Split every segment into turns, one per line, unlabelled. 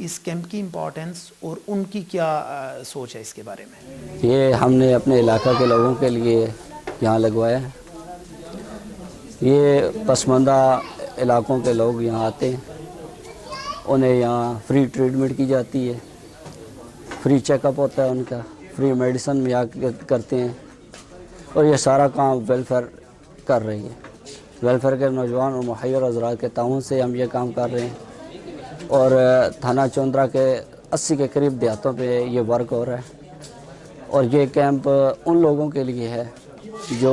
اس camp کی importance اور ان کی کیا سوچ ہے اس کے بارے میں؟
یہ ہم نے اپنے علاقہ کے لوگوں کے لیے یہاں لگوایا ہے. یہ پسماندہ علاقوں کے لوگ یہاں آتے ہیں, انہیں یہاں فری ٹریٹمنٹ کی جاتی ہے, فری چیک اپ ہوتا ہے ان کا, فری میڈیسن بھی کرتے ہیں, اور یہ سارا کام ویلفیئر کر رہی ہے. ویلفیئر کے نوجوان اور محیر حضرات کے تعاون سے ہم یہ کام کر رہے ہیں, اور تھانہ چوندرا کے 80 کے قریب دیہاتوں پہ یہ ورک ہو رہا ہے. اور یہ کیمپ ان لوگوں کے لیے ہے جو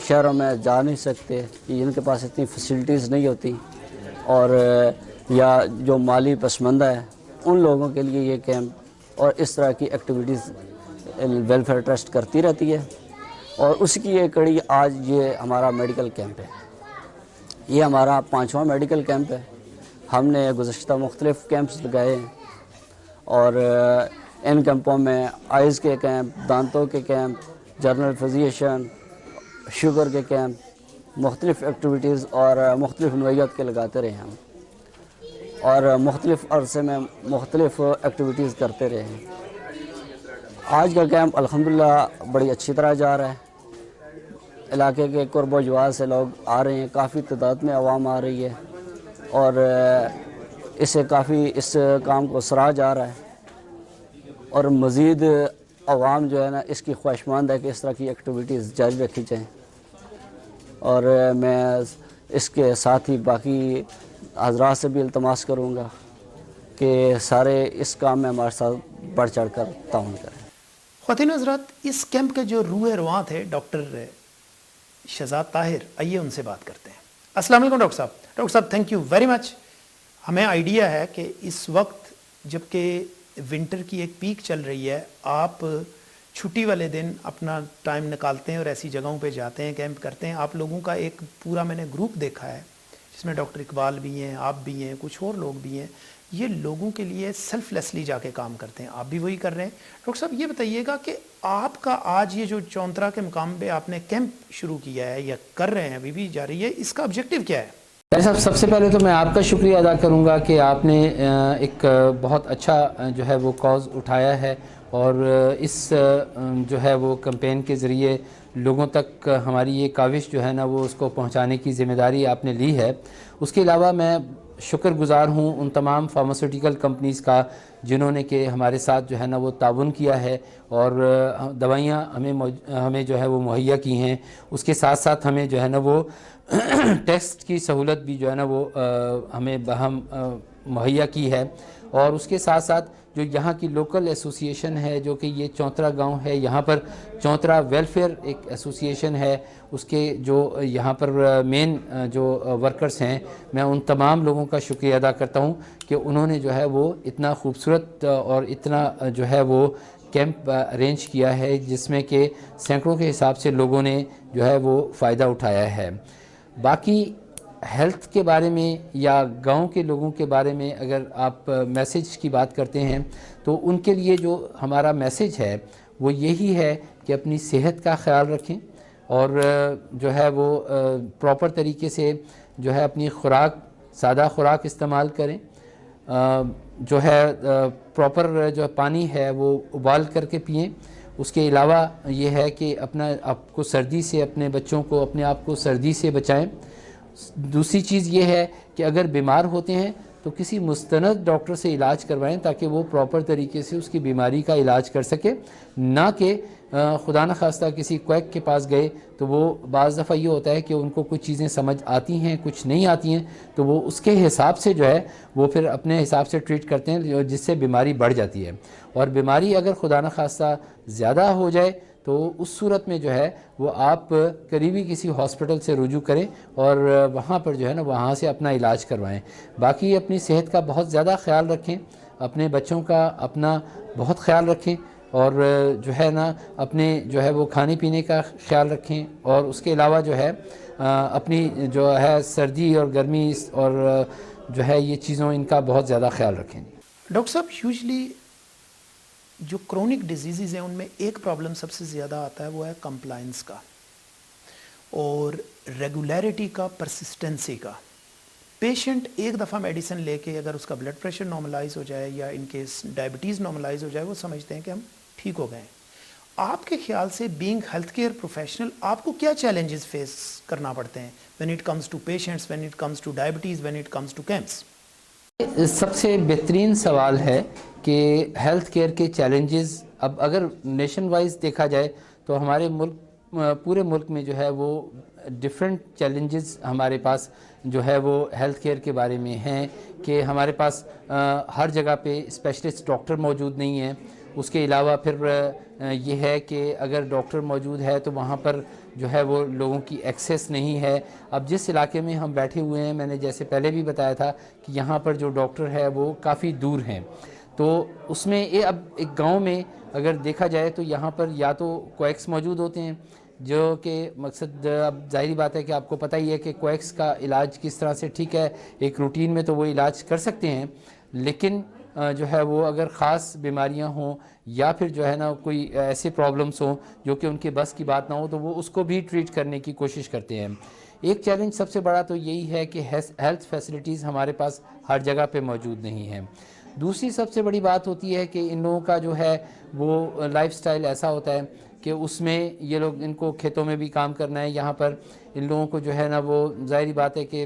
شہروں میں جا نہیں سکتے, جن کے پاس اتنی فیسلٹیز نہیں ہوتی, اور یا جو مالی پسماندہ ہے, ان لوگوں کے لیے یہ کیمپ اور اس طرح کی ایکٹیویٹیز ویلفیئر ٹرسٹ کرتی رہتی ہے. اور اس کی یہ کڑی آج یہ ہمارا میڈیکل کیمپ ہے. یہ ہمارا 5واں میڈیکل کیمپ ہے. ہم نے گزشتہ مختلف کیمپس لگائے ہیں, اور ان کیمپوں میں آئز کے کیمپ, دانتوں کے کیمپ, جنرل فزیشین, شوگر کے کیمپ, مختلف ایکٹیویٹیز اور مختلف نوعیت کے لگاتے رہے ہم, اور مختلف عرصے میں مختلف ایکٹیویٹیز کرتے رہے ہیں. آج کا کیمپ الحمدللہ بڑی اچھی طرح جا رہا ہے. علاقے کے قرب و جوار سے لوگ آ رہے ہیں, کافی تعداد میں عوام آ رہی ہے, اور اسے کافی اس کام کو سراہا جا رہا ہے. اور مزید عوام جو ہے نا اس کی خواہشمند ہے کہ اس طرح کی ایکٹیویٹیز جاری رکھی جائیں. اور میں اس کے ساتھ ہی باقی حضرات سے بھی التماس کروں گا کہ سارے اس کام میں ہمارے ساتھ بڑھ چڑھ کر تعاون کریں.
خواتین حضرات, اس کیمپ کے جو روح رواں تھے ڈاکٹر شہزاد طاہر, آئیے ان سے بات کرتے ہیں. السلام علیکم ڈاکٹر صاحب. ڈاکٹر صاحب تھینک یو ویری مچ. ہمیں آئیڈیا ہے کہ اس وقت جب کہ ونٹر کی ایک پیک چل رہی ہے, آپ چھٹی والے دن اپنا ٹائم نکالتے ہیں اور ایسی جگہوں پہ جاتے ہیں, کیمپ کرتے ہیں. آپ لوگوں کا ایک پورا میں نے گروپ دیکھا ہے جس میں ڈاکٹر اقبال بھی ہیں, آپ بھی ہیں, کچھ اور لوگ بھی ہیں. یہ لوگوں کے لیے سیلف لیسلی جا کے کام کرتے ہیں. آپ بھی وہی کر رہے ہیں. ڈاکٹر صاحب یہ بتائیے گا کہ آپ کا آج یہ جو چونترا کے مقام پہ آپ نے کیمپ شروع کیا ہے یا کر رہے ہیں, ابھی بھی جاری ہے, اس کا آبجیکٹیو کیا ہے؟
صاحب سب سے پہلے تو میں آپ کا شکریہ ادا کروں گا کہ آپ نے ایک بہت اچھا جو ہے وہ کاز اٹھایا ہے, اور اس جو ہے وہ کمپین کے ذریعے لوگوں تک ہماری یہ کاوش جو ہے نا وہ اس کو پہنچانے کی ذمہ داری آپ نے لی ہے. اس کے علاوہ میں شکر گزار ہوں ان تمام فارماسیوٹیکل کمپنیز کا جنہوں نے کہ ہمارے ساتھ جو ہے نا وہ تعاون کیا ہے, اور دوائیاں ہمیں جو ہے وہ مہیا کی ہیں. اس کے ساتھ ساتھ ہمیں جو ہے نا وہ ٹیسٹ کی سہولت بھی جو ہے نا وہ ہمیں بہم مہیا کی ہے. اور اس کے ساتھ ساتھ جو یہاں کی لوکل ایسوسیشن ہے, جو کہ یہ چونترا گاؤں ہے, یہاں پر چونترا ویلفیئر ایک ایسوسیشن ہے, اس کے جو یہاں پر مین جو ورکرز ہیں, میں ان تمام لوگوں کا شکریہ ادا کرتا ہوں کہ انہوں نے جو ہے وہ اتنا خوبصورت اور اتنا جو ہے وہ کیمپ ارینج کیا ہے, جس میں کہ سینکڑوں کے حساب سے لوگوں نے جو ہے وہ فائدہ اٹھایا ہے. باقی ہیلتھ کے بارے میں یا گاؤں کے لوگوں کے بارے میں اگر آپ میسیج کی بات کرتے ہیں تو ان کے لیے جو ہمارا میسیج ہے وہ یہی ہے کہ اپنی صحت کا خیال رکھیں, اور جو ہے وہ پراپر طریقے سے جو ہے اپنی خوراک, سادہ خوراک استعمال کریں. جو ہے پراپر جو پانی ہے وہ ابال کر کے پئیں. اس کے علاوہ یہ ہے کہ آپ کو سردی سے, اپنے بچوں کو, اپنے آپ کو سردی سے بچائیں. دوسری چیز یہ ہے کہ اگر بیمار ہوتے ہیں تو کسی مستند ڈاکٹر سے علاج کروائیں تاکہ وہ پراپر طریقے سے اس کی بیماری کا علاج کر سکے, نہ کہ خدا نخواستہ کسی کویک کے پاس گئے تو وہ بعض دفعہ یہ ہوتا ہے کہ ان کو کچھ چیزیں سمجھ آتی ہیں, کچھ نہیں آتی ہیں, تو وہ اس کے حساب سے جو ہے وہ پھر اپنے حساب سے ٹریٹ کرتے ہیں, جس سے بیماری بڑھ جاتی ہے. اور بیماری اگر خدا نخواستہ زیادہ ہو جائے تو اس صورت میں جو ہے وہ آپ قریبی کسی ہاسپٹل سے رجوع کریں اور وہاں پر جو ہے نا وہاں سے اپنا علاج کروائیں. باقی اپنی صحت کا بہت زیادہ خیال رکھیں, اپنے بچوں کا اپنا بہت خیال رکھیں, اور جو ہے نا اپنے جو ہے وہ کھانے پینے کا خیال رکھیں. اور اس کے علاوہ جو ہے اپنی جو ہے سردی اور گرمی اور جو ہے یہ چیزوں ان کا بہت زیادہ خیال رکھیں.
ڈاکٹر صاحب یوزلی جو کرونک ڈیزیزز ہیں ان میں ایک پرابلم سب سے زیادہ آتا ہے, وہ ہے کمپلائنس کا اور ریگولیرٹی کا, پرسسٹنسی کا. پیشنٹ ایک دفعہ میڈیسن لے کے اگر اس کا بلڈ پریشر نارملائز ہو جائے یا ان کیس ڈائبٹیز نارملائز ہو جائے وہ سمجھتے ہیں کہ ہم ٹھیک ہو گئے ہیں. آپ کے خیال سے بینگ ہیلتھ کیئر پروفیشنل آپ کو کیا چیلنجز فیس کرنا پڑتے ہیں when it comes to patients, when it comes to diabetes, when it comes to camps؟
سب سے بہترین سوال ہے کہ ہیلتھ کیئر کے چیلنجز اب اگر نیشن وائز دیکھا جائے تو ہمارے ملک پورے ملک میں جو ہے وہ ڈفرینٹ چیلنجز ہمارے پاس جو ہے وہ ہیلتھ کیئر کے بارے میں ہیں کہ ہمارے پاس ہر جگہ پہ اسپیشلسٹ ڈاکٹر موجود نہیں ہیں. اس کے علاوہ پھر یہ ہے کہ اگر ڈاکٹر موجود ہے تو وہاں پر جو ہے وہ لوگوں کی ایکسیس نہیں ہے. اب جس علاقے میں ہم بیٹھے ہوئے ہیں میں نے جیسے پہلے بھی بتایا تھا کہ یہاں پر جو ڈاکٹر ہے وہ کافی دور ہیں. تو اس میں اب ایک گاؤں میں اگر دیکھا جائے تو یہاں پر یا تو کویکس موجود ہوتے ہیں جو کہ مقصد اب ظاہری بات ہے کہ آپ کو پتہ ہی ہے کہ کویکس کا علاج کس طرح سے ٹھیک ہے ایک روٹین میں تو وہ علاج کر سکتے ہیں لیکن جو ہے وہ اگر خاص بیماریاں ہوں یا پھر جو ہے نا کوئی ایسے پرابلمس ہوں جو کہ ان کے بس کی بات نہ ہو تو وہ اس کو بھی ٹریٹ کرنے کی کوشش کرتے ہیں. ایک چیلنج سب سے بڑا تو یہی ہے کہ ہیلتھ فیسلٹیز ہمارے پاس ہر جگہ پہ موجود نہیں ہیں. دوسری سب سے بڑی بات ہوتی ہے کہ ان لوگوں کا جو ہے وہ لائف سٹائل ایسا ہوتا ہے کہ اس میں یہ لوگ ان کو کھیتوں میں بھی کام کرنا ہے. یہاں پر ان لوگوں کو جو ہے نا وہ ظاہری بات ہے کہ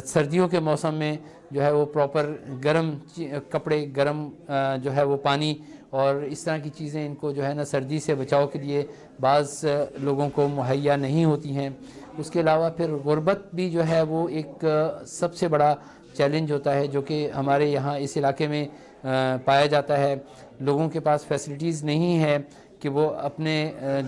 سردیوں کے موسم میں جو ہے وہ پراپر گرم کپڑے گرم جو ہے وہ پانی اور اس طرح کی چیزیں ان کو جو ہے نا سردی سے بچاؤ کے لیے بعض لوگوں کو مہیا نہیں ہوتی ہیں. اس کے علاوہ پھر غربت بھی جو ہے وہ ایک سب سے بڑا چیلنج ہوتا ہے جو کہ ہمارے یہاں اس علاقے میں پایا جاتا ہے. لوگوں کے پاس فیسلٹیز نہیں ہے کہ وہ اپنے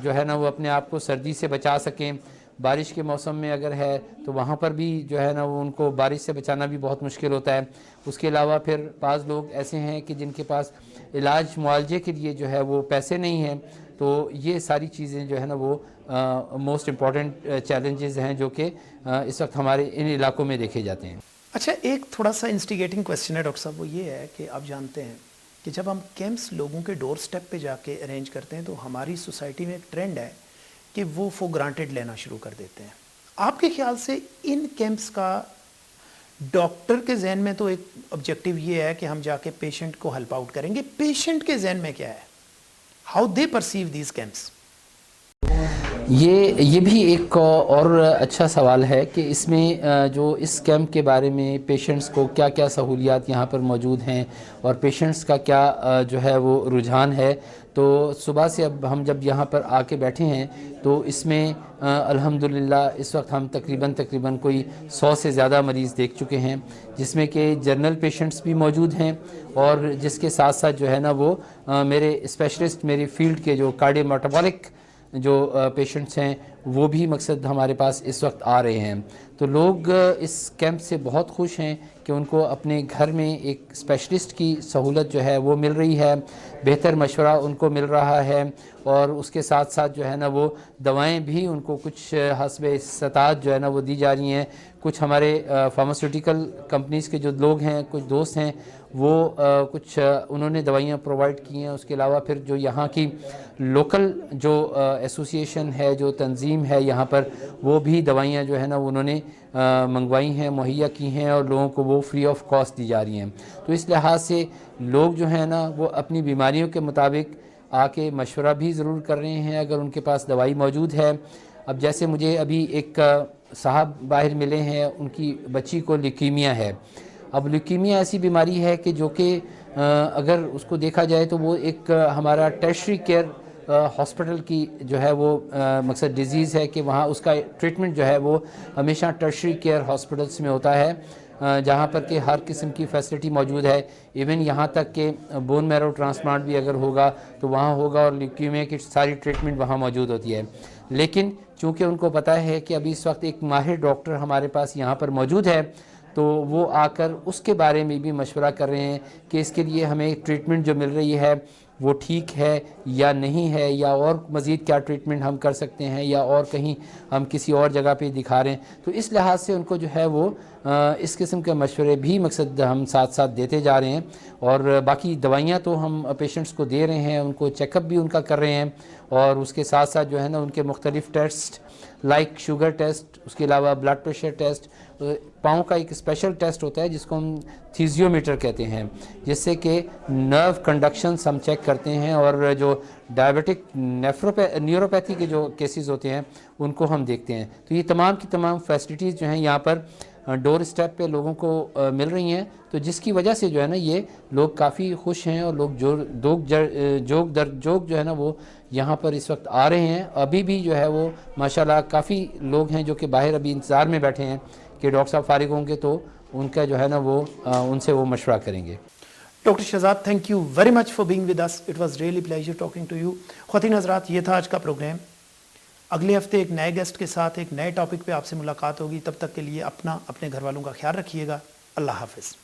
جو ہے نا وہ اپنے آپ کو سردی سے بچا سکیں. بارش کے موسم میں اگر ہے تو وہاں پر بھی جو ہے نا وہ ان کو بارش سے بچانا بھی بہت مشکل ہوتا ہے. اس کے علاوہ پھر بعض لوگ ایسے ہیں کہ جن کے پاس علاج معالجے کے لیے جو ہے وہ پیسے نہیں ہیں. تو یہ ساری چیزیں جو ہے نا وہ موسٹ امپورٹنٹ چیلنجز ہیں جو کہ اس وقت ہمارے ان علاقوں میں دیکھے جاتے ہیں.
اچھا ایک تھوڑا سا انسٹیگیٹنگ کویسچن ہے ڈاکٹر صاحب, وہ یہ ہے کہ آپ جانتے ہیں کہ جب ہم کیمپس لوگوں کے ڈور سٹیپ پہ جا کے ارینج کرتے ہیں تو ہماری سوسائٹی میں ایک ٹرینڈ ہے کہ وہ فور گرانٹیڈ لینا شروع کر دیتے ہیں. آپ کے خیال سے ان کیمپس کا ڈاکٹر کے ذہن میں تو ایک آبجیکٹیو یہ ہے کہ ہم جا کے پیشنٹ کو ہیلپ آؤٹ کریں گے, پیشنٹ کے ذہن میں کیا ہے, how they perceive these campus?
یہ بھی ایک اور اچھا سوال ہے کہ اس میں جو اس کیمپ کے بارے میں پیشنٹس کو کیا کیا سہولیات یہاں پر موجود ہیں اور پیشنٹس کا کیا جو ہے وہ رجحان ہے. تو صبح سے اب ہم جب یہاں پر آ کے بیٹھے ہیں تو اس میں الحمدللہ اس وقت ہم تقریباً کوئی 100 سے زیادہ مریض دیکھ چکے ہیں جس میں کہ جنرل پیشنٹس بھی موجود ہیں اور جس کے ساتھ ساتھ جو ہے نا وہ میرے اسپیشلسٹ میری فیلڈ کے جو کارڈیو میٹابولک جو پیشنٹس ہیں وہ بھی مقصد ہمارے پاس اس وقت آ رہے ہیں. تو لوگ اس کیمپ سے بہت خوش ہیں کہ ان کو اپنے گھر میں ایک اسپیشلسٹ کی سہولت جو ہے وہ مل رہی ہے, بہتر مشورہ ان کو مل رہا ہے اور اس کے ساتھ ساتھ جو ہے نا وہ دوائیں بھی ان کو کچھ حسب استطاعت جو ہے نا وہ دی جا رہی ہیں. کچھ ہمارے فارماسیوٹیکل کمپنیز کے جو لوگ ہیں کچھ دوست ہیں وہ کچھ انہوں نے دوائیاں پرووائڈ کی ہیں. اس کے علاوہ پھر جو یہاں کی لوکل جو ایسوسیشن ہے جو تنظیم ہے یہاں پر وہ بھی دوائیاں جو ہے نا انہوں نے منگوائی ہیں مہیا کی ہیں اور لوگوں کو وہ فری آف کاسٹ دی جا رہی ہیں. تو اس لحاظ سے لوگ جو ہیں نا وہ اپنی بیماریوں کے مطابق آ کے مشورہ بھی ضرور کر رہے ہیں اگر ان کے پاس دوائی موجود ہے. اب جیسے مجھے ابھی ایک صاحب باہر ملے ہیں, ان کی بچی کو لیکیمیا ہے. اب لیکیمیا ایسی بیماری ہے کہ جو کہ اگر اس کو دیکھا جائے تو وہ ایک ہمارا ٹیرشری کیئر ہاسپٹل کی جو ہے وہ مقصد ڈیزیز ہے کہ وہاں اس کا ٹریٹمنٹ جو ہے وہ ہمیشہ ٹیرشری کیئر ہاسپٹلس میں ہوتا ہے جہاں پر کہ ہر قسم کی فیسلٹی موجود ہے. ایون یہاں تک کہ بون میرو ٹرانسپلانٹ بھی اگر ہوگا تو وہاں ہوگا اور لیکیمیا کی ساری ٹریٹمنٹ وہاں موجود ہوتی ہے. لیکن چونکہ ان کو پتہ ہے کہ ابھی اس وقت ایک ماہر ڈاکٹر ہمارے پاس یہاں پر موجود ہے تو وہ آ کر اس کے بارے میں بھی مشورہ کر رہے ہیں کہ اس کے لیے ہمیں ٹریٹمنٹ جو مل رہی ہے وہ ٹھیک ہے یا نہیں ہے, یا اور مزید کیا ٹریٹمنٹ ہم کر سکتے ہیں, یا اور کہیں ہم کسی اور جگہ پہ دکھا رہے ہیں. تو اس لحاظ سے ان کو جو ہے وہ اس قسم کے مشورے بھی مقصد ہم ساتھ ساتھ دیتے جا رہے ہیں. اور باقی دوائیاں تو ہم پیشنٹس کو دے رہے ہیں, ان کو چیک اپ بھی ان کا کر رہے ہیں اور اس کے ساتھ ساتھ جو ہے نا ان کے مختلف ٹیسٹ لائک شوگر ٹیسٹ, اس کے علاوہ بلڈ پریشر ٹیسٹ, پاؤں کا ایک اسپیشل ٹیسٹ ہوتا ہے جس کو ہم تھیزیومیٹر کہتے ہیں, جس سے کہ نرو کنڈکشنس ہم چیک کرتے ہیں, اور جو ڈائبٹک نیوروپیتھی کے جو کیسز ہوتے ہیں ان کو ہم دیکھتے ہیں. تو یہ تمام کی تمام فیسلٹیز جو ہیں یہاں پر ڈور اسٹیپ پہ لوگوں کو مل رہی ہیں, تو جس کی وجہ سے جو ہے نا یہ لوگ کافی خوش ہیں, اور لوگ جوگ در جوگ جو ہے نا وہ یہاں پر اس وقت آ رہے ہیں. ابھی بھی جو ہے وہ ماشاءاللہ کافی لوگ ہیں جو کہ باہر ابھی انتظار میں بیٹھے ہیں کہ ڈاکٹر صاحب فارغ ہوں گے تو ان کا جو ہے نا وہ ان سے وہ مشورہ کریں گے.
Doctor Shahzad, thank you very much for being with us, it was really pleasure talking to you. خواتین حضرات, یہ تھا آج کا پروگرام. اگلے ہفتے ایک نئے گیسٹ کے ساتھ ایک نئے ٹاپک پہ آپ سے ملاقات ہوگی. تب تک کے لیے اپنا اپنے گھر والوں کا خیال رکھیے گا. اللہ حافظ.